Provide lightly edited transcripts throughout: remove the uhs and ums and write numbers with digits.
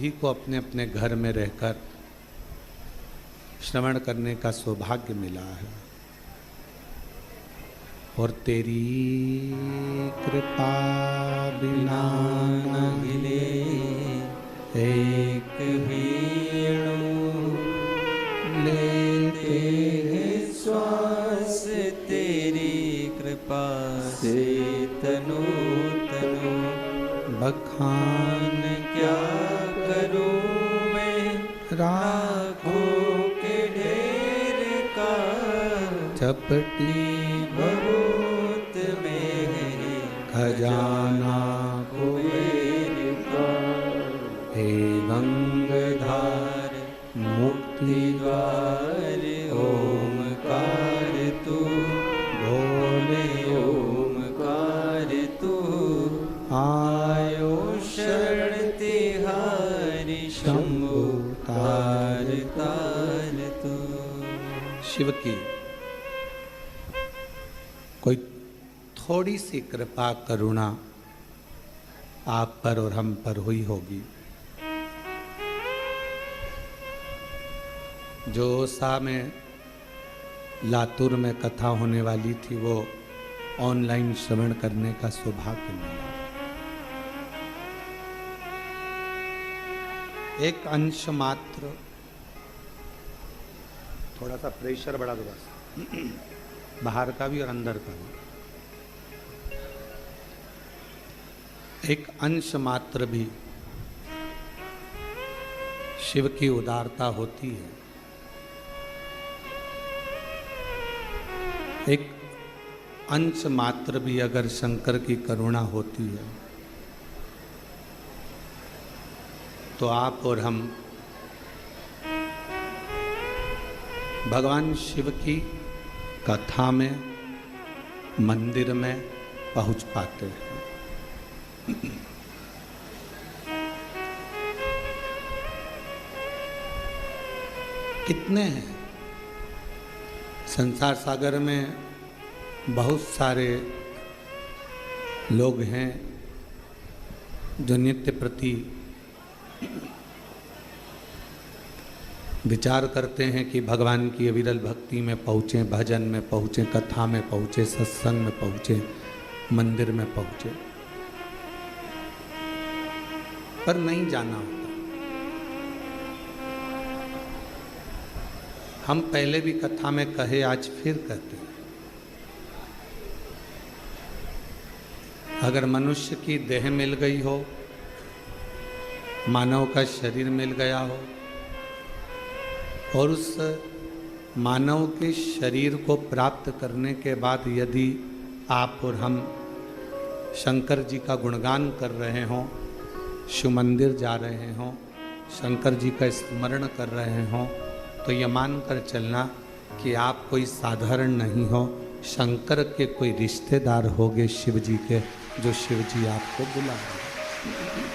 सभी को अपने अपने घर में रहकर श्रवण करने का सौभाग्य मिला है। और तेरी कृपा बिना न हिले एक वेणु लेते हैं श्वास, तेरी कृपा से तनु तनु बखान क्या करूं मैं राखों के ढेर का, चपटी बहुत में है खजाना कुबेर का। हे गंगाधार मुक्ति द्वार ओमकार तू, बोले ओमकार तू, आयो शरण तिहारी शंभु तार तार तू। शिव की कोई थोड़ी सी कृपा करुणा आप पर और हम पर हुई होगी। जो ओसा में लातूर में कथा होने वाली थी वो ऑनलाइन श्रवण करने का सौभाग्य मिला। एक अंश मात्र, थोड़ा सा प्रेशर बढ़ा दो बस, बाहर का भी और अंदर का भी। एक अंश मात्र भी शिव की उदारता होती है। एक अंश मात्र भी अगर शंकर की करुणा होती है तो आप और हम भगवान शिव की कथा में, मंदिर में पहुंच पाते हैं। कितने हैं संसार सागर में, बहुत सारे लोग हैं जो नित्य प्रति विचार करते हैं कि भगवान की अविरल भक्ति में पहुँचे, भजन में पहुँचे, कथा में पहुँचे, सत्संग में पहुँचे, मंदिर में पहुँचे, पर नहीं जाना होता। हम पहले भी कथा में कहे, आज फिर कहते हैं, अगर मनुष्य की देह मिल गई हो, मानव का शरीर मिल गया हो और उस मानव के शरीर को प्राप्त करने के बाद यदि आप और हम शंकर जी का गुणगान कर रहे हों, शिव मंदिर जा रहे हों, शंकर जी का स्मरण कर रहे हों, तो ये मान कर चलना कि आप कोई साधारण नहीं हो, शंकर के कोई रिश्तेदार होगे शिव जी के, जो शिव जी आपको बुला रहे हैं।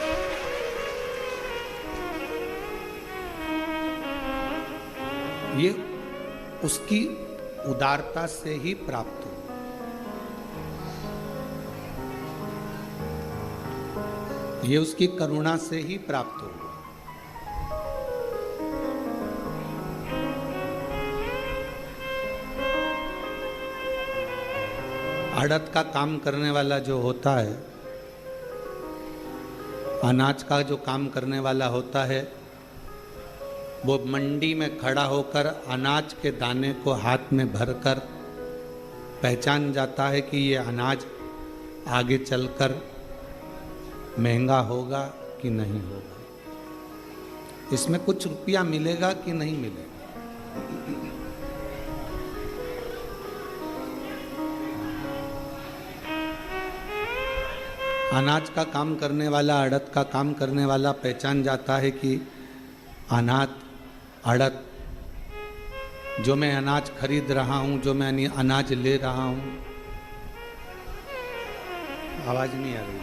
ये उसकी उदारता से ही प्राप्त हो। ये उसकी करुणा से ही प्राप्त हो। आड़त का काम करने वाला जो होता है, अनाज का जो काम करने वाला होता है, वो मंडी में खड़ा होकर अनाज के दाने को हाथ में भरकर पहचान जाता है कि ये अनाज आगे चलकर महंगा होगा कि नहीं होगा, इसमें कुछ रुपया मिलेगा कि नहीं मिलेगा। अनाज का काम करने वाला, अड़द का काम करने वाला पहचान जाता है कि अनाज, अड़द, जो मैं अनाज खरीद रहा हूँ, जो मैं अनाज ले रहा हूँ, आवाज नहीं आ रही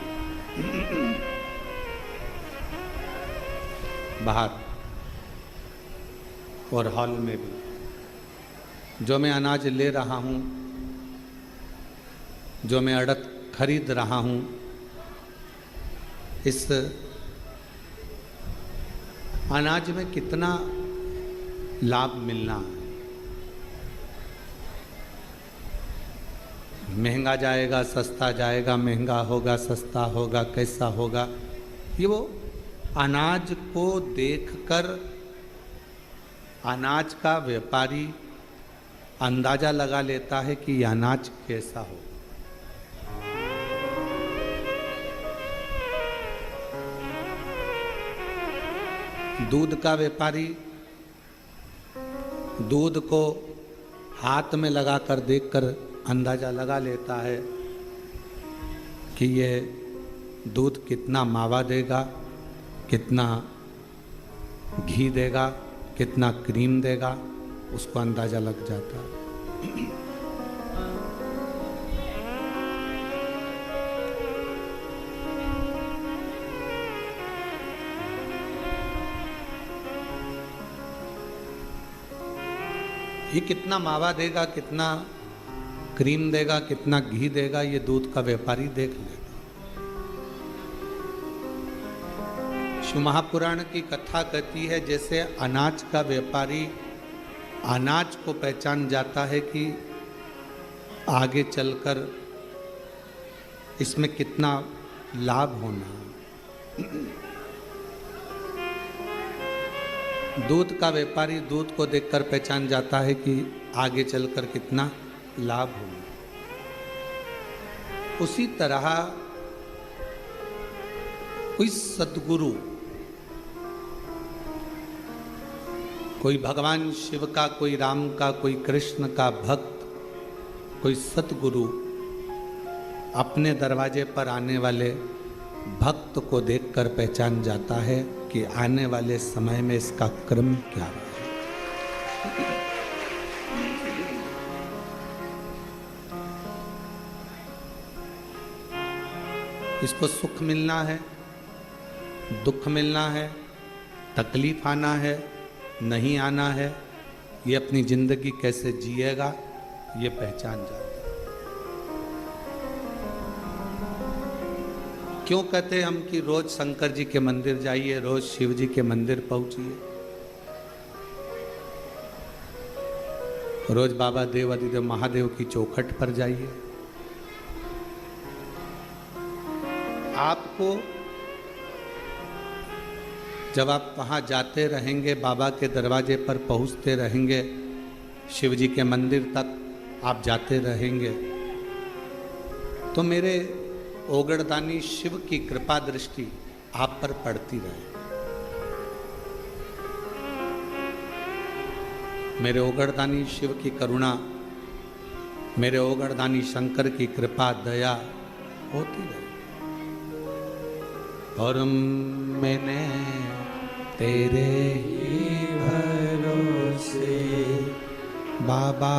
बाहर और हॉल में भी, जो मैं अनाज ले रहा हूँ, जो मैं अड़द खरीद रहा हूँ, इस अनाज में कितना लाभ मिलना है। महंगा जाएगा, सस्ता जाएगा, महंगा होगा, सस्ता होगा, कैसा होगा, ये वो अनाज को देखकर अनाज का व्यापारी अंदाजा लगा लेता है कि यह अनाज कैसा हो। दूध का व्यापारी दूध को हाथ में लगाकर देखकर अंदाजा लगा लेता है कि ये दूध कितना मावा देगा, कितना घी देगा, कितना क्रीम देगा, उसको अंदाजा लग जाता है। ये कितना मावा देगा, कितना क्रीम देगा, कितना घी देगा, ये दूध का व्यापारी देख लेगा। शिव महापुराण की कथा कहती है जैसे अनाज का व्यापारी अनाज को पहचान जाता है कि आगे चलकर इसमें कितना लाभ होना। दूध का व्यापारी दूध को देखकर पहचान जाता है कि आगे चलकर कितना लाभ होगा। उसी तरह कोई सद्गुरु, कोई भगवान शिव का, कोई राम का, कोई कृष्ण का भक्त, कोई सद्गुरु अपने दरवाजे पर आने वाले भक्त को देखकर पहचान जाता है कि आने वाले समय में इसका क्रम क्या है। इसको सुख मिलना है, दुख मिलना है, तकलीफ आना है, नहीं आना है, ये अपनी जिंदगी कैसे जिएगा ये पहचान जाता है। क्यों कहते हम कि रोज शंकर जी के मंदिर जाइए, रोज शिव जी के मंदिर पहुंचिए, रोज बाबा देव आदिदेव महादेव की चौखट पर जाइए। आपको जब आप वहाँ जाते रहेंगे, बाबा के दरवाजे पर पहुँचते रहेंगे, शिव जी के मंदिर तक आप जाते रहेंगे, तो मेरे ओगड़दानी शिव की कृपा दृष्टि आप पर पड़ती रहे। मेरे ओगड़दानी शिव की करुणा, मेरे ओगड़दानी शंकर की कृपा दया होती रहे। और मैंने तेरे ही भरोसे बाबा,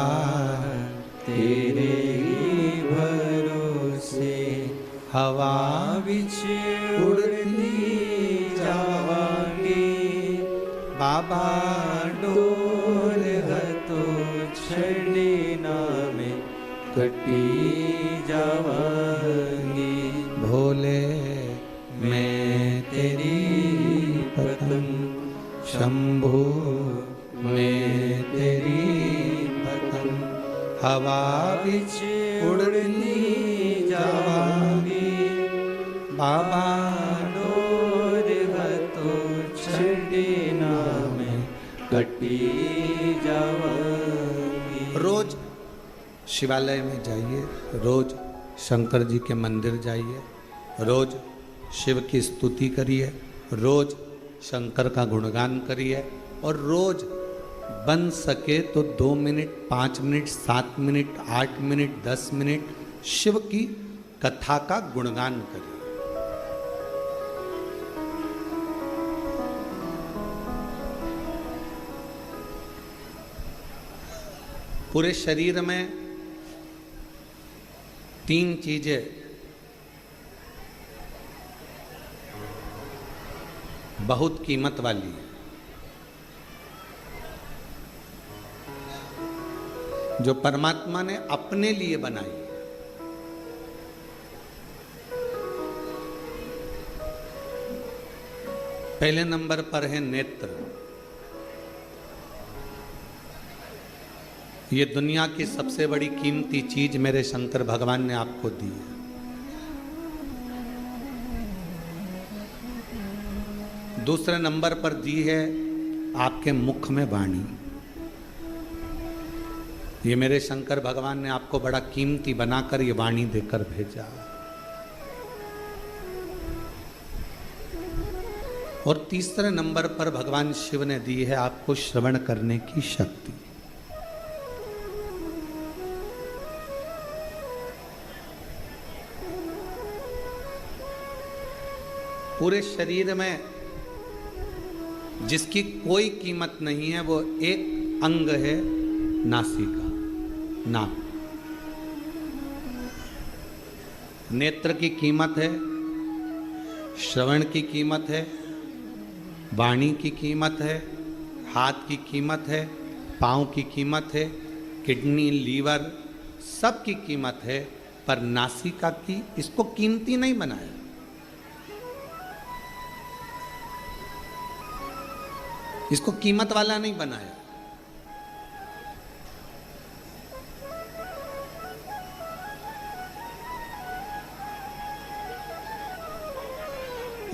तेरे ही भरोसे हवा विच उड़ती जावांगी बाबा, डोर हतो छड़ना में कटी जावांगी। भोले मैं तेरी पतंग, शंभो मैं तेरी पतंग, हवा विच उड़ती जावांगी बाबा, डोर हतो छड़ना में कटी जावांगी। रोज शिवालय में जाइए, रोज शंकर जी के मंदिर जाइए, रोज शिव की स्तुति करिए, रोज शंकर का गुणगान करिए, और रोज बन सके तो 2 minute, 5 minute, 7 minute, 8 minute, 10 minute Shiv की कथा का गुणगान करिए। पूरे शरीर में 3 चीजें बहुत कीमत वाली है, जो परमात्मा ने अपने लिए बनाई है। पहले नंबर पर है नेत्र। ये दुनिया की सबसे बड़ी कीमती चीज मेरे शंकर भगवान ने आपको दी है। दूसरे नंबर पर दी है आपके मुख में वाणी। ये मेरे शंकर भगवान ने आपको बड़ा कीमती बनाकर ये वाणी देकर भेजा। और तीसरे नंबर पर भगवान शिव ने दी है आपको श्रवण करने की शक्ति। पूरे शरीर में जिसकी कोई कीमत नहीं है वो एक अंग है नासिका, नाक। नेत्र की कीमत है, श्रवण की कीमत है, वाणी की कीमत है, हाथ की कीमत है, पाँव की कीमत है, किडनी, लीवर, सब की कीमत है, पर नासिका की इसको कीमती नहीं बनाया। इसको कीमत वाला नहीं बनाया।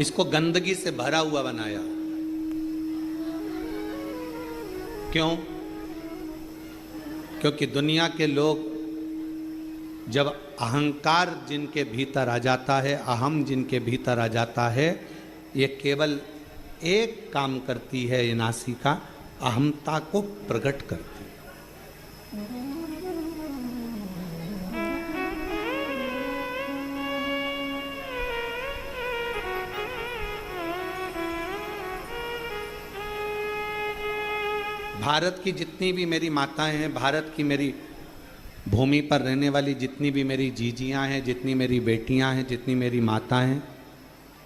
इसको गंदगी से भरा हुआ बनाया। क्यों? क्योंकि दुनिया के लोग जब अहंकार जिनके भीतर आ जाता है, अहम जिनके भीतर आ जाता है, ये केवल एक काम करती है, ये नासिका अहमता को प्रकट करती है। भारत की जितनी भी मेरी माताएं हैं, भारत की मेरी भूमि पर रहने वाली जितनी भी मेरी जीजियां हैं, जितनी मेरी बेटियां हैं, जितनी मेरी माता हैं,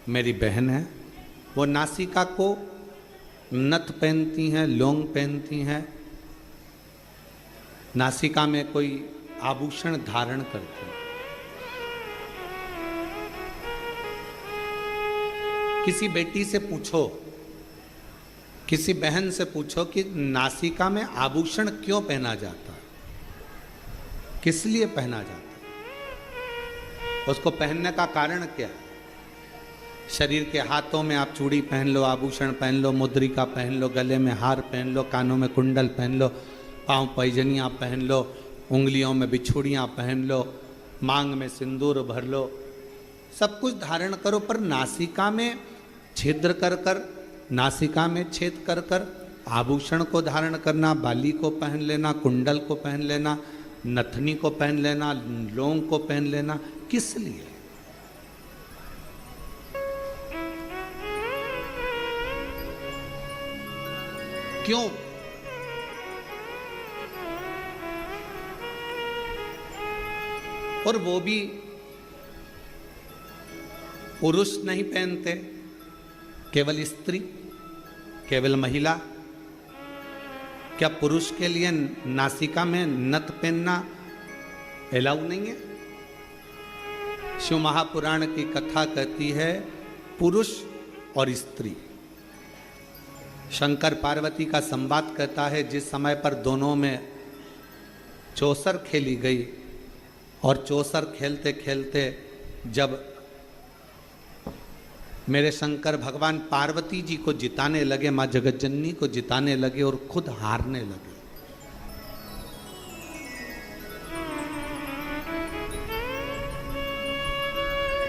मेरी बहन है, वो नासिका को नथ पहनती हैं, लौंग पहनती हैं, नासिका में कोई आभूषण धारण करती हैं। किसी बेटी से पूछो, किसी बहन से पूछो कि नासिका में आभूषण क्यों पहना जाता है, किस लिए पहना जाता है, उसको पहनने का कारण क्या है? शरीर के हाथों में आप चूड़ी पहन लो, आभूषण पहन लो, मुद्रिका पहन लो, गले में हार पहन लो, कानों में कुंडल पहन लो, पाँव पैजनियाँ पहन लो, उंगलियों में बिछुड़ियाँ पहन लो, मांग में सिंदूर भर लो, सब कुछ धारण करो, पर नासिका में छिद्र कर कर, नासिका में छेद कर कर आभूषण को धारण करना, बाली को पहन लेना, कुंडल को पहन लेना, नथनी को पहन लेना, लौंग को पहन लेना, किस लिए? क्यों? और वो भी पुरुष नहीं पहनते, केवल स्त्री, केवल महिला। क्या पुरुष के लिए नासिका में नथ पहनना अलाउ नहीं है? शिव महापुराण की कथा कहती है पुरुष और स्त्री। शंकर पार्वती का संवाद कहता है जिस समय पर दोनों में चौसर खेली गई और चौसर खेलते खेलते जब मेरे शंकर भगवान पार्वती जी को जिताने लगे, माँ जगतजननी को जिताने लगे और खुद हारने लगे,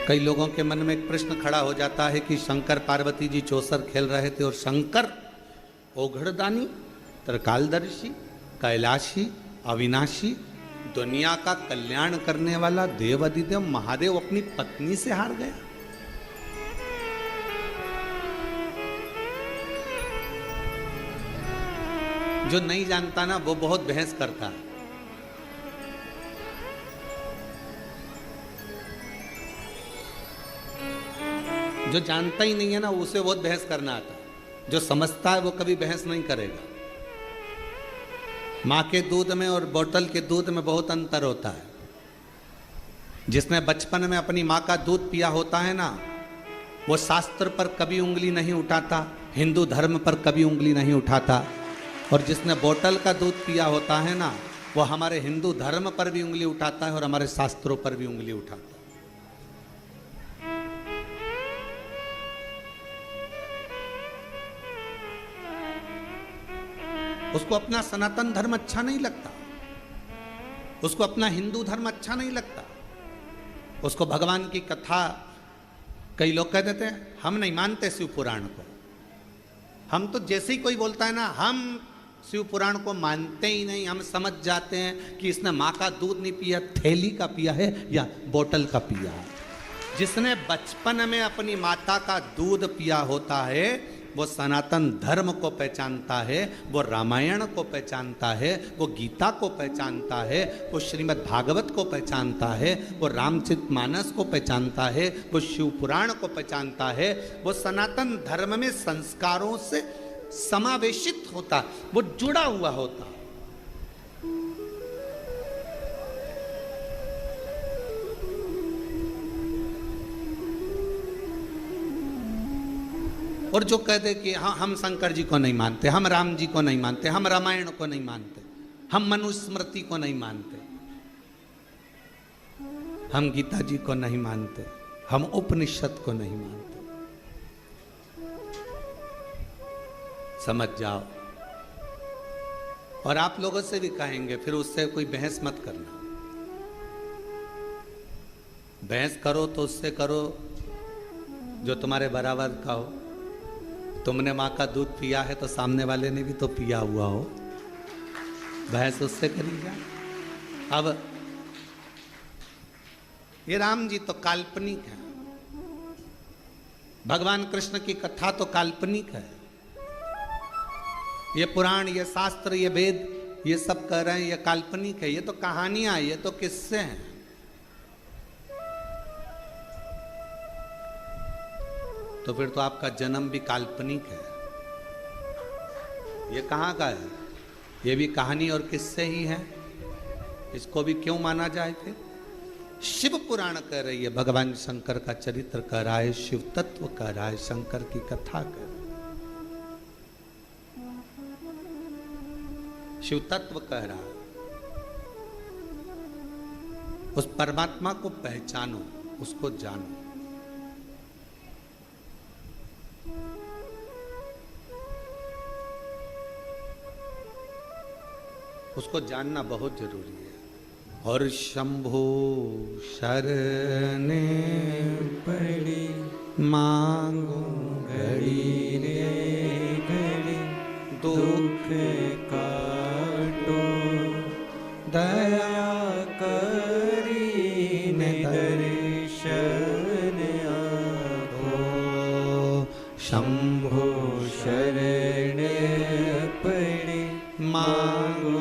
कई लोगों के मन में एक प्रश्न खड़ा हो जाता है कि शंकर पार्वती जी चौसर खेल रहे थे और शंकर ओघड़दानी, त्रिकालदर्शी, कैलाशी, अविनाशी, दुनिया का कल्याण करने वाला देवाधिदेव महादेव अपनी पत्नी से हार गया। जो नहीं जानता ना वो बहुत बहस करता है। जो जानता ही नहीं है ना उसे बहुत बहस करना आता है। जो समझता है वो कभी बहस नहीं करेगा। माँ के दूध में और बोतल के दूध में बहुत अंतर होता है। जिसने बचपन में अपनी माँ का दूध पिया होता है ना, वो शास्त्र पर कभी उंगली नहीं उठाता, हिंदू धर्म पर कभी उंगली नहीं उठाता। और जिसने बोतल का दूध पिया होता है ना, वो हमारे हिंदू धर्म पर भी उंगली उठाता है और हमारे शास्त्रों पर भी उंगली उठाता है। उसको अपना सनातन धर्म अच्छा नहीं लगता, उसको अपना हिंदू धर्म अच्छा नहीं लगता, उसको भगवान की कथा, कई लोग कह देते हैं हम नहीं मानते शिव पुराण को। हम तो जैसे ही कोई बोलता है ना हम शिव पुराण को मानते ही नहीं, हम समझ जाते हैं कि इसने माँ का दूध नहीं पिया, थैली का पिया है या बोतल का पिया है। जिसने बचपन में अपनी माता का दूध पिया होता है वो सनातन धर्म को पहचानता है, वो रामायण को पहचानता है, वो गीता को पहचानता है, वो श्रीमद् भागवत को पहचानता है, वो रामचरितमानस को पहचानता है, वो शिव पुराण को पहचानता है। वो सनातन धर्म में संस्कारों से समावेशित होता, वो जुड़ा हुआ होता। और जो कह दे कि हाँ हम शंकर जी को नहीं मानते, हम राम जी को नहीं मानते, हम रामायण को नहीं मानते, हम मनुस्मृति को नहीं मानते, हम गीता जी को नहीं मानते, हम उपनिषद को नहीं मानते, समझ जाओ। और आप लोगों से भी कहेंगे, फिर उससे कोई बहस मत करना। बहस करो तो उससे करो जो तुम्हारे बराबर का हो। तुमने माँ का दूध पिया है तो सामने वाले ने भी तो पिया हुआ हो, बहस उससे करिएगा। अब ये राम जी तो काल्पनिक है, भगवान कृष्ण की कथा तो काल्पनिक है, ये पुराण, ये शास्त्र, ये वेद, ये सब कह रहे हैं ये काल्पनिक है, ये तो कहानियां, ये तो किस्से हैं। तो फिर तो आपका जन्म भी काल्पनिक है। ये कहाँ का है? ये भी कहानी और किस्से ही है। इसको भी क्यों माना जाए? फिर शिव पुराण कह रही है, भगवान शंकर का चरित्र कह रहा है, शिव तत्व कह रहा है, शंकर की कथा कह रहा है, शिव तत्व कह रहा है। उस परमात्मा को पहचानो, उसको जानो। उसको जानना बहुत जरूरी है। और शंभो शरणे पड़ी मांगो घड़ी रे घड़ी, दुख काटो दया करी ने दर्शन आपो। शंभो शरणे पड़ी मांगो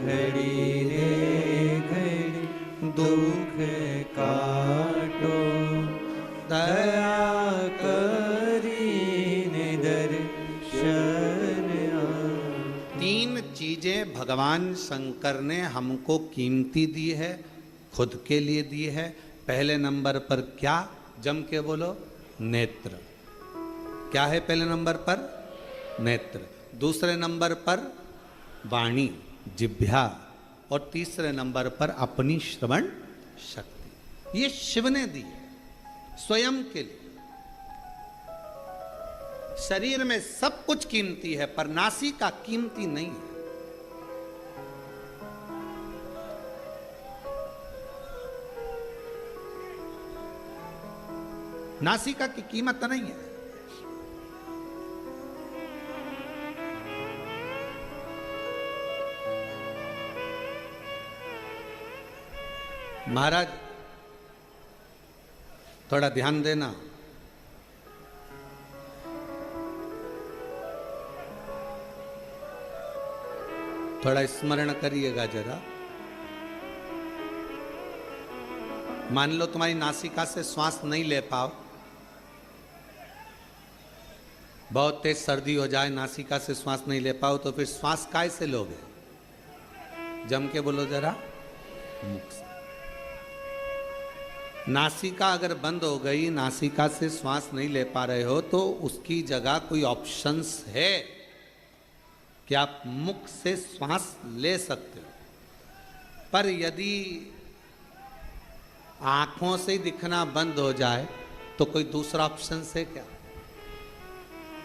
घड़ी रे घड़ी, दुख काटो दया करी ने दर्शन आपो। तीन चीजें भगवान शंकर ने हमको कीमती दी है, खुद के लिए दी है। पहले नंबर पर क्या? जम के बोलो, नेत्र। क्या है पहले नंबर पर? नेत्र। दूसरे नंबर पर वाणी, जिह्वा। और तीसरे नंबर पर अपनी श्रवण शक्ति। ये शिव ने दी है स्वयं के लिए। शरीर में सब कुछ कीमती है पर नासिका कीमती नहीं है। नासिका की कीमत नहीं है। महाराज थोड़ा ध्यान देना। थोड़ा स्मरण करिएगा जरा। मान लो तुम्हारी नासिका से श्वास नहीं ले पाओ, बहुत तेज सर्दी हो जाए, नासिका से श्वास नहीं ले पाओ, तो फिर श्वास कैसे लोगे? जम के बोलो जरा, मुख से। नासिका अगर बंद हो गई, नासिका से श्वास नहीं ले पा रहे हो, तो उसकी जगह कोई ऑप्शंस है कि आप मुख से श्वास ले सकते हो। पर यदि आंखों से दिखना बंद हो जाए तो कोई दूसरा ऑप्शन है क्या?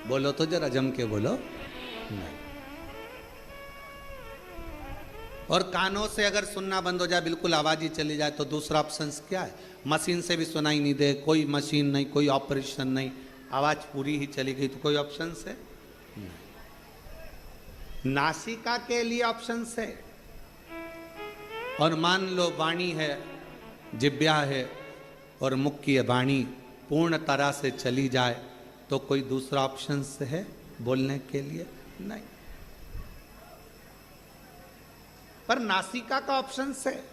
बोलो तो जरा जम के बोलो। नहीं। और कानों से अगर सुनना बंद हो जाए, बिल्कुल आवाज ही चली जाए, तो दूसरा ऑप्शन क्या है? मशीन से भी सुनाई नहीं दे, कोई मशीन नहीं, कोई ऑपरेशन नहीं, आवाज पूरी ही चली गई, तो कोई ऑप्शन है नहीं। नासिका के लिए ऑप्शन है। और मान लो वाणी है, जिब्या है और मुख की वाणी पूर्ण तरह से चली जाए, तो कोई दूसरा ऑप्शन है बोलने के लिए? नहीं। पर नासिका का ऑप्शन है।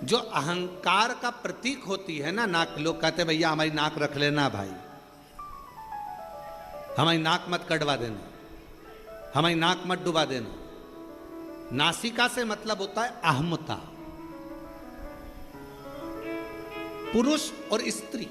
जो अहंकार का प्रतीक होती है ना नाक, लोग कहते हैं भैया हमारी नाक रख लेना भाई, हमारी नाक मत कटवा देना, हमारी नाक मत डुबा देना। नासिका से मतलब होता है अहमता। पुरुष और स्त्री,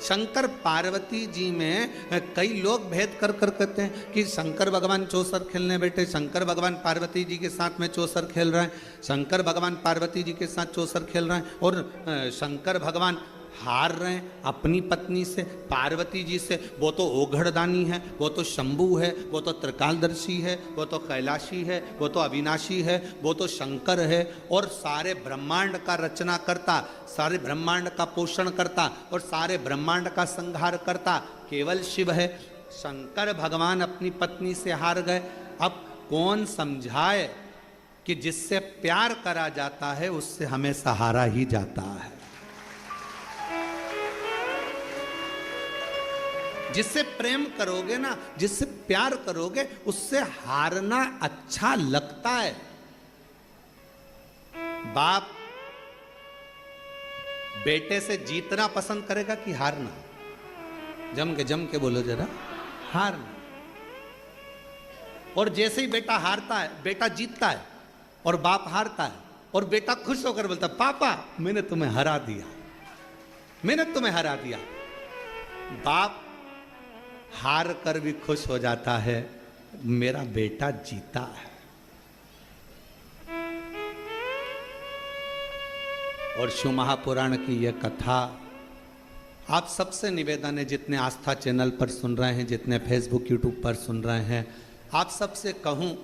शंकर पार्वती जी में कई लोग भेद कर कहते हैं कि शंकर भगवान चौसर खेलने बैठे, शंकर भगवान पार्वती जी के साथ में चौसर खेल रहे हैं, शंकर भगवान पार्वती जी के साथ चौसर खेल रहे हैं, और शंकर भगवान हार रहे हैं अपनी पत्नी से, पार्वती जी से। वो तो ओघड़दानी है, वो तो शंभू है, वो तो त्रिकालदर्शी है, वो तो कैलाशी है, वो तो अविनाशी है, वो तो शंकर है, और सारे ब्रह्मांड का रचना करता, सारे ब्रह्मांड का पोषण करता और सारे ब्रह्मांड का संहार करता केवल शिव है। शंकर भगवान अपनी पत्नी से हार गए। अब कौन समझाए कि जिससे प्यार करा जाता है उससे हमेशा हारा ही जाता है। जिससे प्रेम करोगे ना, जिससे प्यार करोगे, उससे हारना अच्छा लगता है। बाप बेटे से जीतना पसंद करेगा कि हारना? जम के बोलो जरा, हारना। और जैसे ही बेटा हारता है, बेटा जीतता है और बाप हारता है, और बेटा खुश होकर बोलता है पापा मैंने तुम्हें हरा दिया, मैंने तुम्हें हरा दिया। बाप हार कर भी खुश हो जाता है, मेरा बेटा जीता है। और शिव महापुराण की यह कथा आप सबसे निवेदन है, जितने आस्था चैनल पर सुन रहे हैं, जितने फेसबुक यूट्यूब पर सुन रहे हैं, आप सबसे कहूं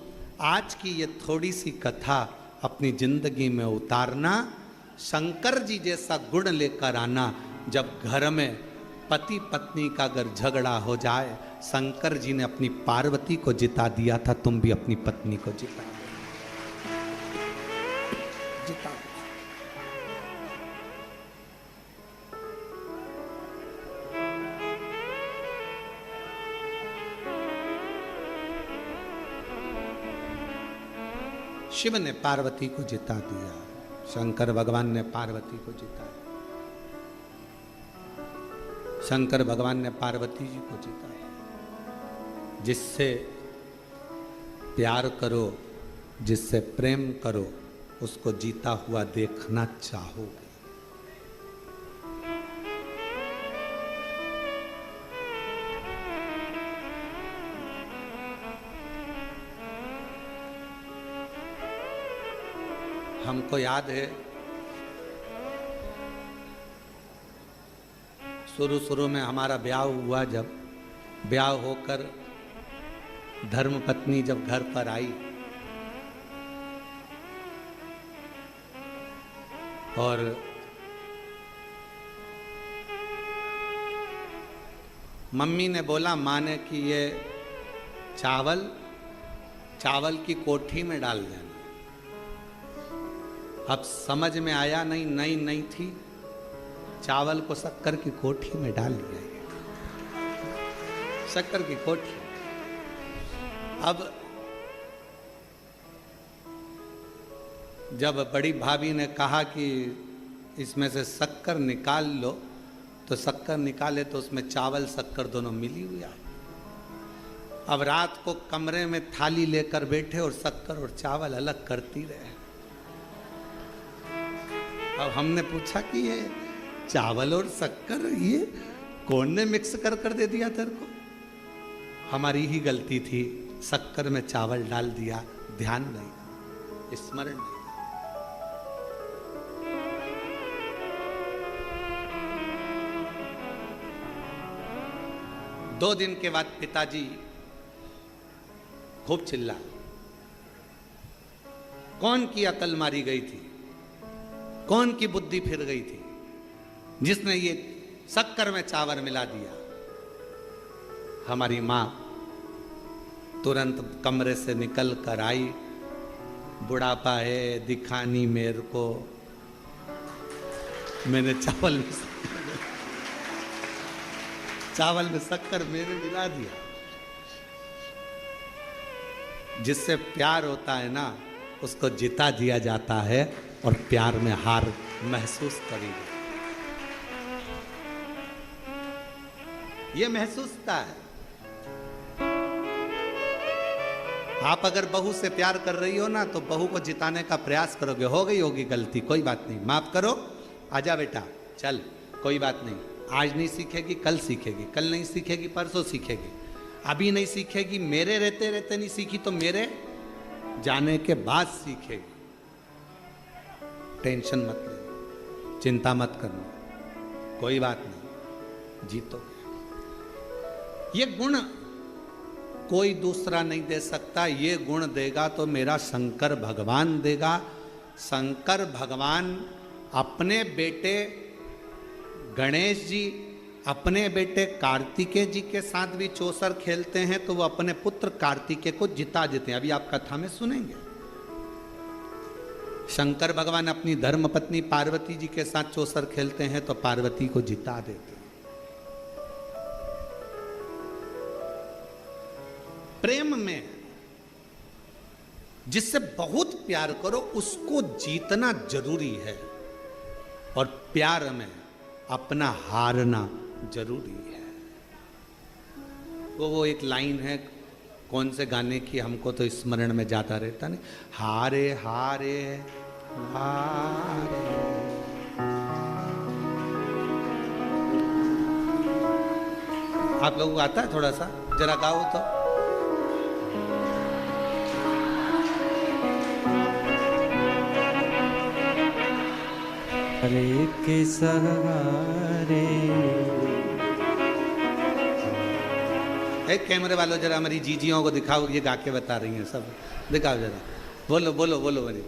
आज की ये थोड़ी सी कथा अपनी जिंदगी में उतारना, शंकर जी जैसा गुण लेकर आना। जब घर में पति पत्नी का अगर झगड़ा हो जाए, शंकर जी ने अपनी पार्वती को जिता दिया था, तुम भी अपनी पत्नी को जिता जिता। शिव ने पार्वती को जिता दिया, शंकर भगवान ने पार्वती को जिताया, शंकर भगवान ने पार्वती जी को जिताया। जिससे प्यार करो, जिससे प्रेम करो, उसको जीता हुआ देखना चाहोगे। हमको याद है शुरू में हमारा ब्याह हुआ, जब ब्याह होकर धर्मपत्नी जब घर पर आई और मम्मी ने बोला माँ ने कि ये चावल की कोठी में डाल देना। अब समझ में आया नहीं, नई थी, चावल को शक्कर की कोठी में डाल दिया, शक्कर की कोठी। अब जब बड़ी भाभी ने कहा कि इसमें से शक्कर निकाल लो, तो शक्कर निकाले तो उसमें चावल शक्कर दोनों मिली हुई आई। अब रात को कमरे में थाली लेकर बैठे और शक्कर और चावल अलग करती रहे। अब हमने पूछा कि ये चावल और शक्कर ये कौन ने मिक्स कर कर दे दिया तेरे को? हमारी ही गलती थी, शक्कर में चावल डाल दिया, ध्यान नहीं, स्मरण नहीं। दो दिन के बाद पिताजी खूब चिल्ला। कौन की अकल मारी गई थी, कौन की बुद्धि फिर गई थी जिसने ये शक्कर में चावल मिला दिया? हमारी माँ तुरंत कमरे से निकल कर आई। बुढ़ापा है, दिखानी मेरे को, मैंने चावल में शक्कर मेरे मिला दिया। जिससे प्यार होता है ना, उसको जिता दिया जाता है और प्यार में हार महसूस करेगी। ये महसूसता है। आप अगर बहू से प्यार कर रही हो ना, तो बहू को जिताने का प्रयास करोगे। हो गई होगी गलती, कोई बात नहीं, माफ करो, आजा बेटा, चल, कोई बात नहीं। आज नहीं सीखेगी, कल सीखेगी, कल नहीं सीखेगी, परसों सीखेगी। अभी नहीं सीखेगी, मेरे रहते रहते नहीं सीखी तो मेरे जाने के बाद सीखेगी। टेंशन मत लेना, चिंता मत करना, कोई बात नहीं, जीतोगे। ये गुण कोई दूसरा नहीं दे सकता। ये गुण देगा तो मेरा शंकर भगवान देगा। शंकर भगवान अपने बेटे गणेश जी, अपने बेटे कार्तिकेय जी के साथ भी चौसर खेलते हैं, तो वो अपने पुत्र कार्तिकेय को जिता देते हैं। अभी आप कथा में सुनेंगे। शंकर भगवान अपनी धर्मपत्नी पार्वती जी के साथ चौसर खेलते हैं तो पार्वती को जिता देते हैं। प्रेम में जिससे बहुत प्यार करो उसको जीतना जरूरी है, और प्यार में अपना हारना जरूरी है। वो एक लाइन है, कौन से गाने की, हमको तो स्मरण में जाता रहता नहीं, हारे हारे हारे। आप लोगों को आता है? थोड़ा सा जरा गाओ तो। हरे के सहारे। एक कैमरे वालों जरा हमारी जीजियों को दिखाओ, ये गा के बता रही हैं सब, दिखाओ जरा, बोलो बोलो बोलो बोलो।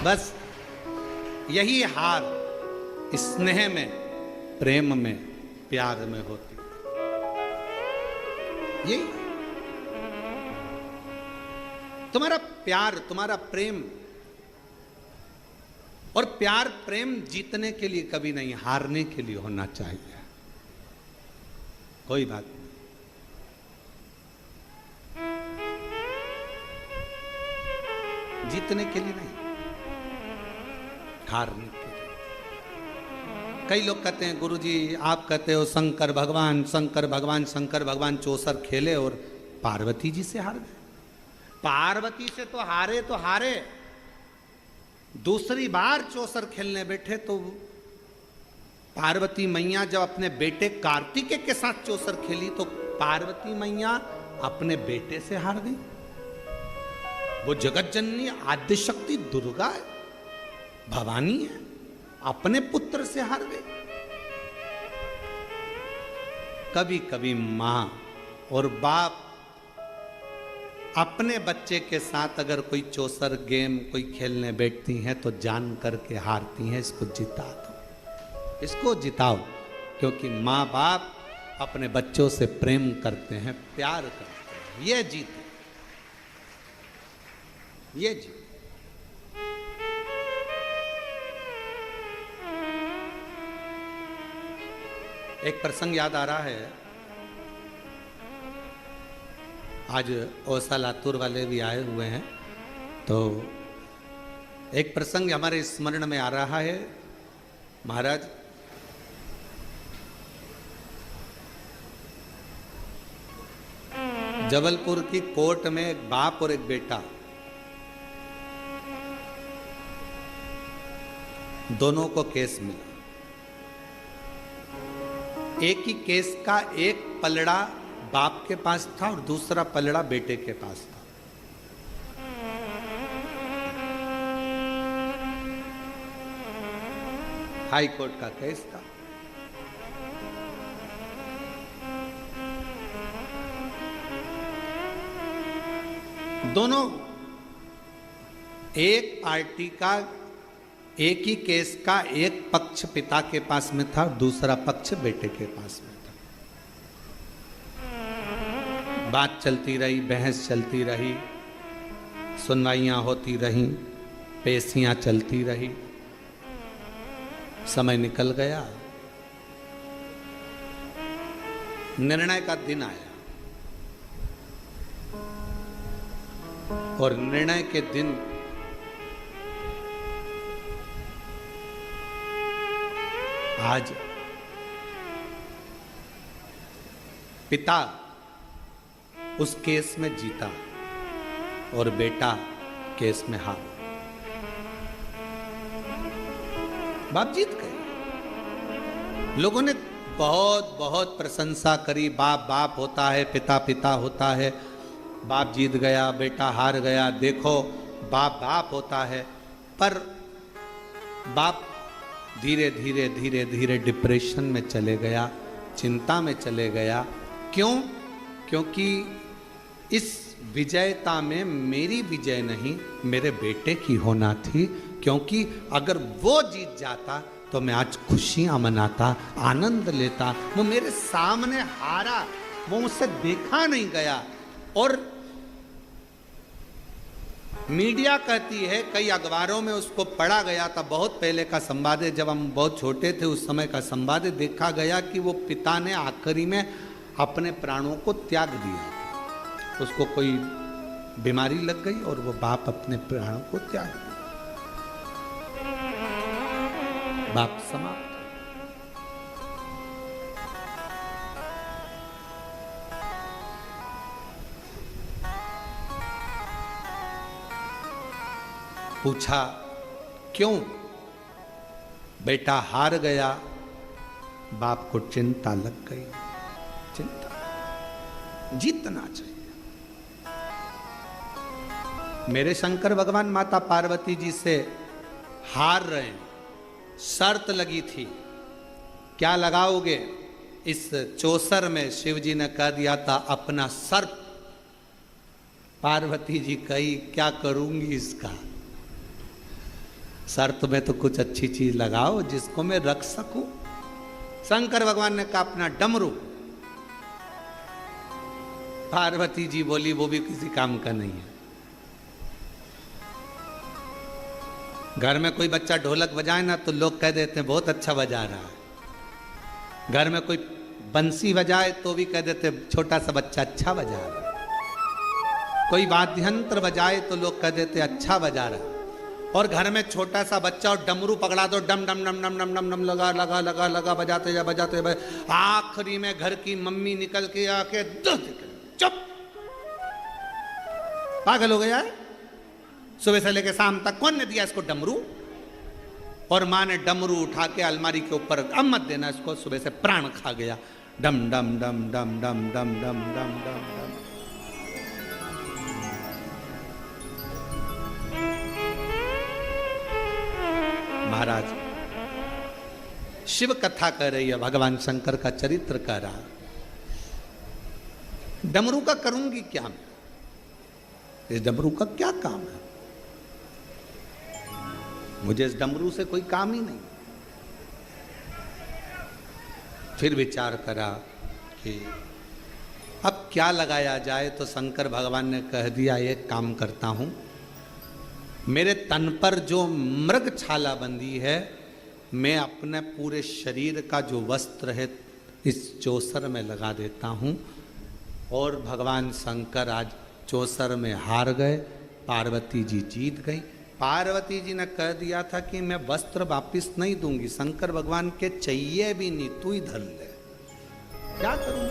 बस यही हार स्नेह में, प्रेम में, प्यार में होती है। यही तुम्हारा प्यार, तुम्हारा प्रेम। और प्यार प्रेम जीतने के लिए कभी नहीं, हारने के लिए होना चाहिए। कोई बात नहीं, जीतने के लिए नहीं, हारने के लिए। कई लोग कहते हैं गुरुजी आप कहते हो शंकर भगवान शंकर भगवान शंकर भगवान चौसर खेले और पार्वती जी से हार गए। पार्वती से तो हारे, दूसरी बार चौसर खेलने बैठे तो पार्वती मैया जब अपने बेटे कार्तिकेय के साथ चौसर खेली तो पार्वती मैया अपने बेटे से हार गई। वो जगत जननी आद्य शक्ति दुर्गा है, भवानी है, अपने पुत्र से हार गई। कभी कभी मां और बाप अपने बच्चे के साथ अगर कोई चौसर गेम कोई खेलने बैठती हैं तो जान करके हारती हैं। इसको जिता दो, इसको जिताओ, क्योंकि माँ बाप अपने बच्चों से प्रेम करते हैं, प्यार करते हैं। ये जीते, ये जीते। एक प्रसंग याद आ रहा है, आज ओसा लातूर वाले भी आए हुए हैं, तो एक प्रसंग हमारे स्मरण में आ रहा है। महाराज, जबलपुर की कोर्ट में एक बाप और एक बेटा, दोनों को केस मिला। एक ही केस का एक पलड़ा बाप के पास था और दूसरा पलड़ा बेटे के पास था। हाई कोर्ट का केस था। दोनों एक पार्टी का, एक ही केस का एक पक्ष पिता के पास में था, दूसरा पक्ष बेटे के पास में था। बात चलती रही, बहस चलती रही, सुनवाइयां होती रहीं, पेशियां चलती रही। समय निकल गया, निर्णय का दिन आया और निर्णय के दिन आज पिता उस केस में जीता और बेटा केस में हार। बाप जीत गए। लोगों ने बहुत बहुत प्रशंसा करी, बाप बाप होता है, पिता पिता होता है, बाप जीत गया, बेटा हार गया, देखो बाप बाप होता है। पर बाप धीरे धीरे धीरे धीरे डिप्रेशन में चले गया, चिंता में चले गया। क्यों? क्योंकि इस विजयता में मेरी विजय नहीं, मेरे बेटे की होना थी। क्योंकि अगर वो जीत जाता तो मैं आज खुशियां मनाता, आनंद लेता। वो मेरे सामने हारा, वो मुझसे देखा नहीं गया। और मीडिया कहती है, कई अखबारों में उसको पढ़ा गया था, बहुत पहले का संवाद है, जब हम बहुत छोटे थे उस समय का संवाद है, देखा गया कि वो पिता ने आखिरी में अपने प्राणों को त्याग दिया। उसको कोई बीमारी लग गई और वो बाप अपने प्राणों को त्याग दिया। बाप समाप्त। पूछा क्यों? बेटा हार गया, बाप को चिंता लग गई। चिंता, जीतना चाहिए। मेरे शंकर भगवान माता पार्वती जी से हार रहे हैं, शर्त लगी थी, क्या लगाओगे? इस चौसर में शिव जी ने कह दिया था अपना सर्प। पार्वती जी कही क्या करूंगी इसका? शर्त में तो कुछ अच्छी चीज लगाओ जिसको मैं रख सकूं। शंकर भगवान ने कहा अपना डमरू। पार्वती जी बोली वो भी किसी काम का नहीं है। घर में कोई बच्चा ढोलक बजाए ना तो लोग कह देते हैं बहुत अच्छा बजा रहा है। घर में कोई बंसी बजाए तो भी कह देते हैं छोटा सा बच्चा अच्छा बजा रहा है। कोई वाद्य यंत्र बजाए तो लोग कह देते अच्छा बजा रहा है। और घर में छोटा सा बच्चा और डमरू पकड़ा दो, डम डम डम डम डम डम डम लगा लगा लगा लगा बजाते जा बजाते। आखिरी में घर की मम्मी निकल के आके चुप, पागल हो गया है। सुबह से लेकर शाम तक कौन ने दिया इसको डमरू? और माँ ने डमरू उठा के अलमारी के ऊपर, अब मत देना इसको, सुबह से प्राण खा गया। डम डम डम डम डम डम डम डम डम डम। महाराज शिव कथा कह रही है, भगवान शंकर का चरित्र कह रहा। डमरू का करूंगी क्या मैं? इस डमरू का क्या काम है? मुझे इस डमरू से कोई काम ही नहीं। फिर विचार करा कि अब क्या लगाया जाए, तो शंकर भगवान ने कह दिया एक काम करता हूं, मेरे तन पर जो मृग छाला बंधी है, मैं अपने पूरे शरीर का जो वस्त्र है इस चौसर में लगा देता हूं। और भगवान शंकर आज चौसर में हार गए, पार्वती जी जीत गई। पार्वती जी ने कह दिया था कि मैं वस्त्र वापिस नहीं दूंगी, शंकर भगवान के चाहिए भी नहीं, तू ही धर ले। क्या करूं?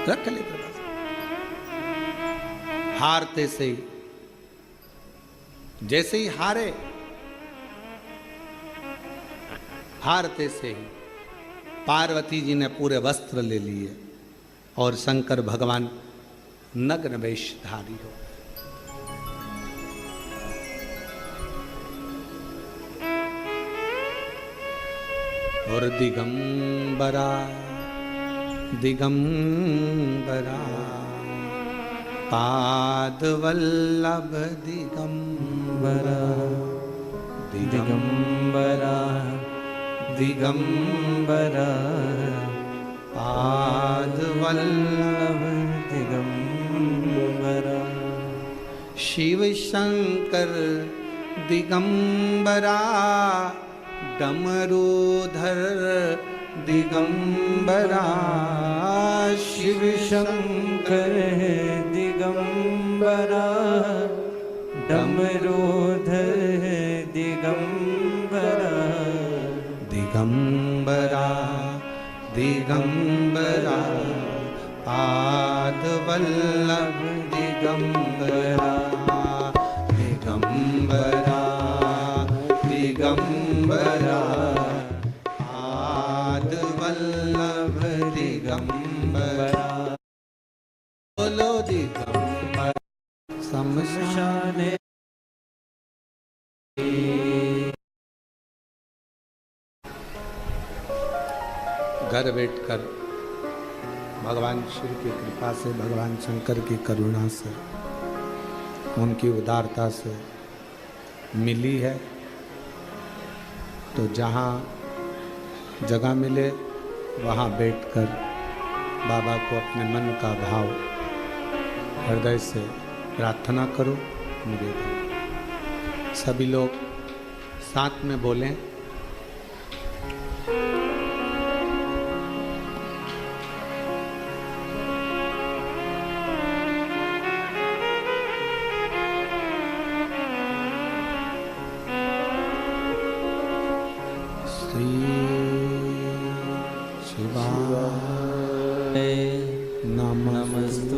रख ले प्रभा। हारते से ही, जैसे ही हारते से ही पार्वती जी ने पूरे वस्त्र ले लिए और शंकर भगवान नग्न वेशधारी हो। और दिगंबरा दिगंबरा पाद वल्लभ दिगंबरा दिगंबरा दिगंबरा पाद वल्लभ दिगंबरा शिव शंकर दिगंबरा डमरूधर दिगंबरा शिव शंकर दिगंबरा डमरूधर दिगंबरा दिगंबरा दिगंबरा पाद वल्लभ दिगंबरा दिगंबरा दिगंबरा पाद वल्लभ दिगंबरा। बोलो दिगंबरा शमशान घर बैठकर भगवान शिव की कृपा से, भगवान शंकर की करुणा से, उनकी उदारता से मिली है। तो जहाँ जगह मिले वहाँ बैठकर बाबा को अपने मन का भाव हृदय से प्रार्थना करो, निवेदन। सभी लोग साथ में बोलें।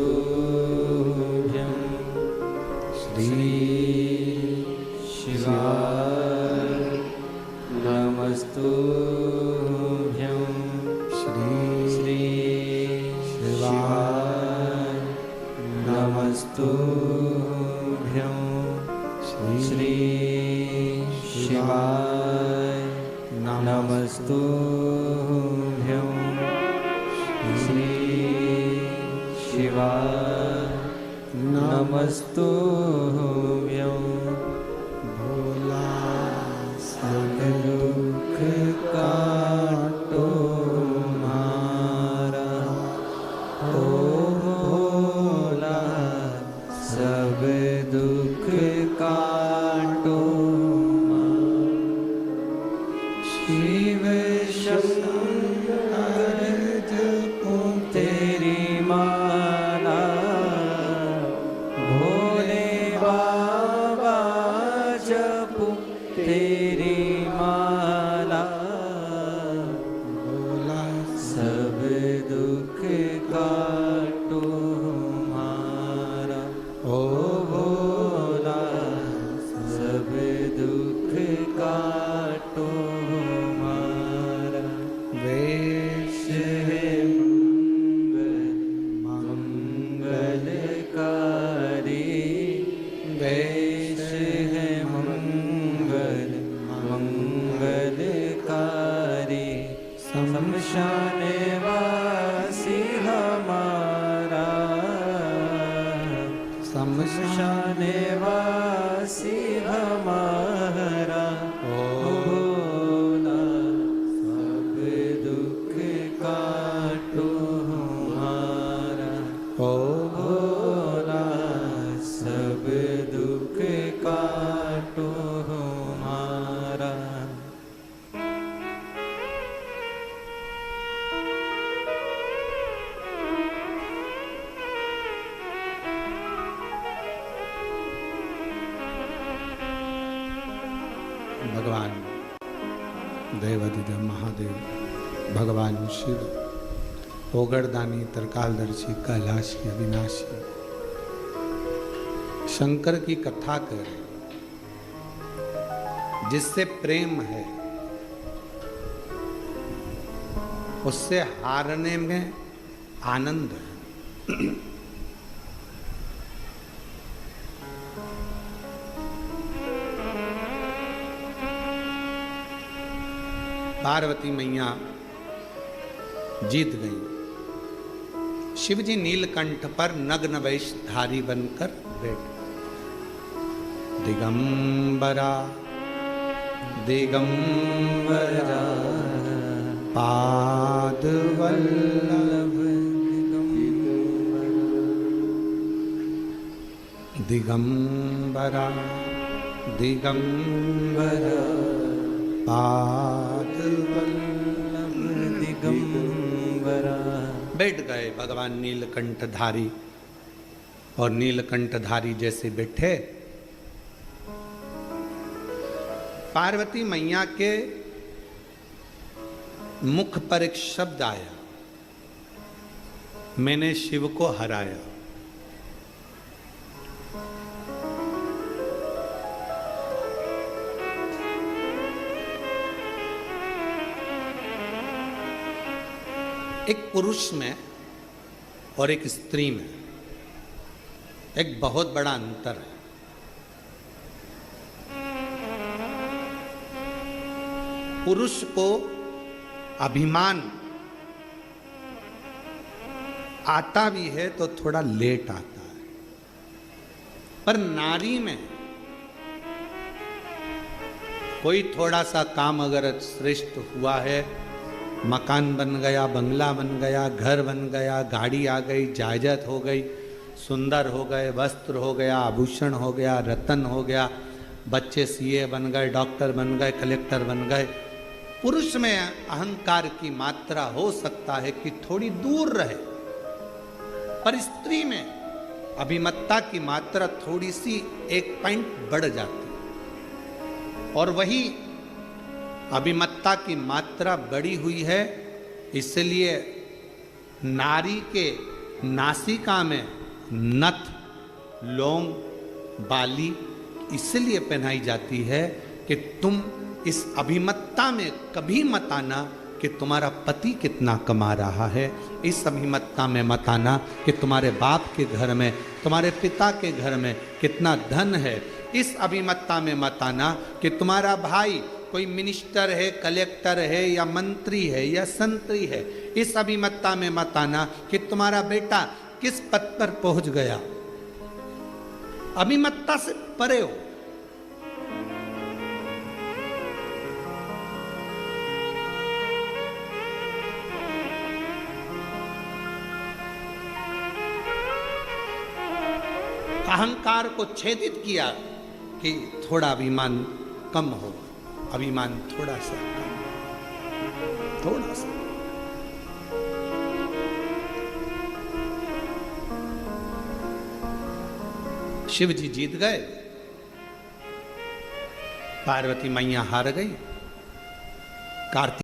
नमस्तुभ्यं श्री शिवाय नमस्तुभ्यं श्री शिवाय नमस्तुभ्यं श्री शिवाय नमस्तुभ्यं श्री शिवाय नमस्तुभ्यं। भोला सब दुख काटो मारा, ओ भोला सब दुख काटो शिव शंकर जपो तेरी माला, भोले बाबा जपो तेरी माला, भोला सब दुख काटो मारा, ओ भोला सब दुख काटो मारा। वेश है मंगलकारी, वेश है मंगलकारी, शमशान वासी हमारा, शमशान वासी हमारा, ओ भोला सब दुख काटो हमारा, ओ भोला सब दुख काटो हमारा। भगवान देवाधिदेव महादेव, भगवान शिव, ओगरदानी, त्रिकालदर्शी, कैलाशी, अविनाशी, शंकर की कथा कर, जिससे प्रेम है उससे हारने में आनंद है। पार्वती मैया जीत गई। शिवजी नीलकंठ पर नग्न वेशधारी बनकर बैठे। दिगंबरा दिगंबरा पादवल्लभ दिगंबरा दिगंबरा पादवल्लभ दिगंबरा। बैठ गए भगवान नीलकंठधारी, और नीलकंठधारी जैसे बैठे, पार्वती मैया के मुख पर एक शब्द आया, मैंने शिव को हराया। एक पुरुष में और एक स्त्री में एक बहुत बड़ा अंतर है। पुरुष को अभिमान आता भी है तो थोड़ा लेट आता है, पर नारी में कोई थोड़ा सा काम अगर श्रेष्ठ हुआ है, मकान बन गया, बंगला बन गया, घर बन गया, गाड़ी आ गई, जायदाद हो गई, सुंदर हो गए, वस्त्र हो गया, आभूषण हो गया, रतन हो गया, बच्चे सीए बन गए, डॉक्टर बन गए, कलेक्टर बन गए, पुरुष में अहंकार की मात्रा हो सकता है कि थोड़ी दूर रहे, पर स्त्री में अभिमत्ता की मात्रा थोड़ी सी एक पॉइंट बढ़ जाती है। और वही अभिमत्ता की मात्रा बढ़ी हुई है, इसलिए नारी के नासिका में नथ, लौंग, बाली इसलिए पहनाई जाती है कि तुम इस अभिमत्ता में कभी मत आना कि तुम्हारा पति कितना कमा रहा है, इस अभिमत्ता में मत आना कि तुम्हारे बाप के घर में, तुम्हारे पिता के घर में कितना धन है, इस अभिमत्ता में मत आना कि तुम्हारा भाई कोई मिनिस्टर है, कलेक्टर है, या मंत्री है, या संतरी है, इस अभिमत्ता में मत आना कि तुम्हारा बेटा किस पद पर पहुंच गया। अभिमत्ता से परे हो। अहंकार को छेदित किया कि थोड़ा अभिमान कम हो, अभिमान थोड़ा सा कम, थोड़ा सा। शिव जी जीत गए, पार्वती मैया हार गई। कार्तिक